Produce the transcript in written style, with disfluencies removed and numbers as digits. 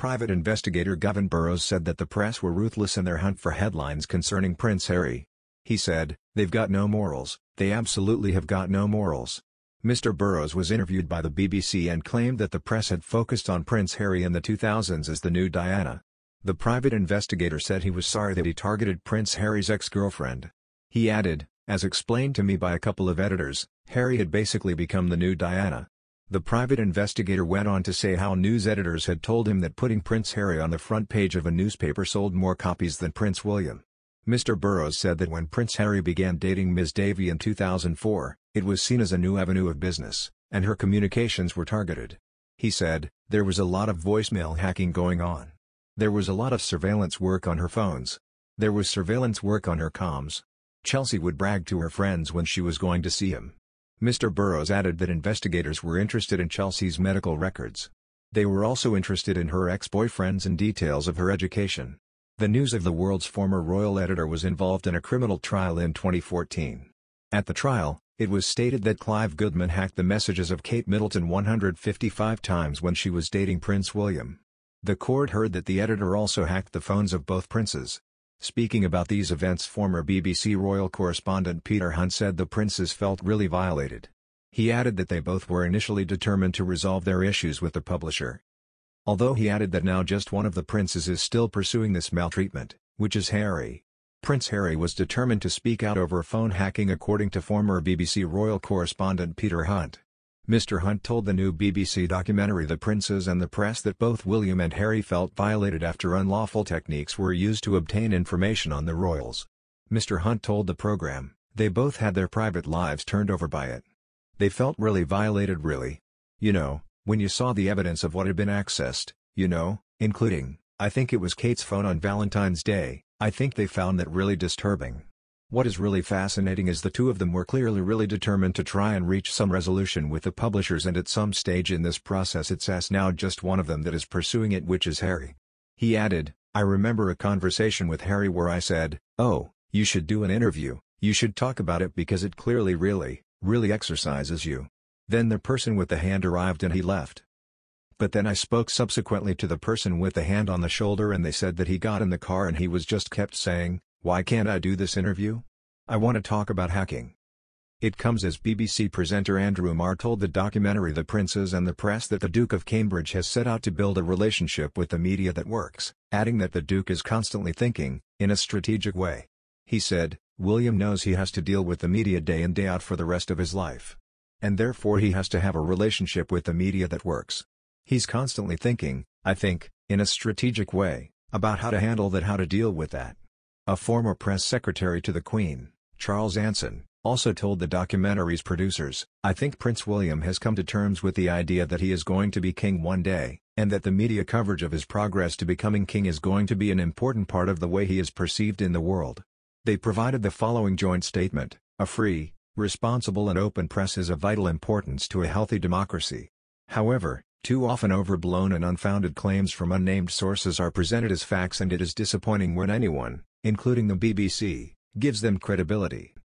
Private investigator Gavin Burrows said that the press were ruthless in their hunt for headlines concerning Prince Harry. He said, "They've got no morals, they absolutely have got no morals." Mr. Burrows was interviewed by the BBC and claimed that the press had focused on Prince Harry in the 2000s as the new Diana. The private investigator said he was sorry that he targeted Prince Harry's ex-girlfriend. He added, "As explained to me by a couple of editors, Harry had basically become the new Diana." The private investigator went on to say how news editors had told him that putting Prince Harry on the front page of a newspaper sold more copies than Prince William. Mr. Burrows said that when Prince Harry began dating Ms. Davy in 2004, it was seen as a new avenue of business, and her communications were targeted. He said, "There was a lot of voicemail hacking going on. There was a lot of surveillance work on her phones. There was surveillance work on her comms. Chelsy would brag to her friends when she was going to see him." Mr. Burrows added that investigators were interested in Chelsy's medical records. They were also interested in her ex-boyfriends and details of her education. The News of the World's former royal editor was involved in a criminal trial in 2014. At the trial, it was stated that Clive Goodman hacked the messages of Kate Middleton 155 times when she was dating Prince William. The court heard that the editor also hacked the phones of both princes. Speaking about these events, former BBC royal correspondent Peter Hunt said the princes felt really violated. He added that they both were initially determined to resolve their issues with the publisher. Although he added that now just one of the princes is still pursuing this maltreatment, which is Harry. Prince Harry was determined to speak out over phone hacking, according to former BBC royal correspondent Peter Hunt. Mr. Hunt told the new BBC documentary The Princes and the Press that both William and Harry felt violated after unlawful techniques were used to obtain information on the royals. Mr. Hunt told the program, "They both had their private lives turned over by it. They felt really violated, really. You know, when you saw the evidence of what had been accessed, you know, including, I think it was Kate's phone on Valentine's Day, I think they found that really disturbing. What is really fascinating is the two of them were clearly really determined to try and reach some resolution with the publishers, and at some stage in this process it's now just one of them that is pursuing it, which is Harry." He added, "I remember a conversation with Harry where I said, 'Oh, you should do an interview, you should talk about it because it clearly really exercises you.' Then the person with the hand arrived and he left. But then I spoke subsequently to the person with the hand on the shoulder and they said that he got in the car and he was just kept saying, 'Why can't I do this interview? I want to talk about hacking.'" It comes as BBC presenter Andrew Marr told the documentary The Princes and the Press that the Duke of Cambridge has set out to build a relationship with the media that works, adding that the Duke is constantly thinking, in a strategic way. He said, "William knows he has to deal with the media day in day out for the rest of his life. And therefore he has to have a relationship with the media that works. He's constantly thinking, I think, in a strategic way, about how to handle that, how to deal with that." A former press secretary to the Queen, Charles Anson, also told the documentary's producers, "I think Prince William has come to terms with the idea that he is going to be king one day, and that the media coverage of his progress to becoming king is going to be an important part of the way he is perceived in the world." They provided the following joint statement: "A free, responsible and open press is of vital importance to a healthy democracy. However, too often overblown and unfounded claims from unnamed sources are presented as facts, and it is disappointing when anyone, including the BBC, gives them credibility.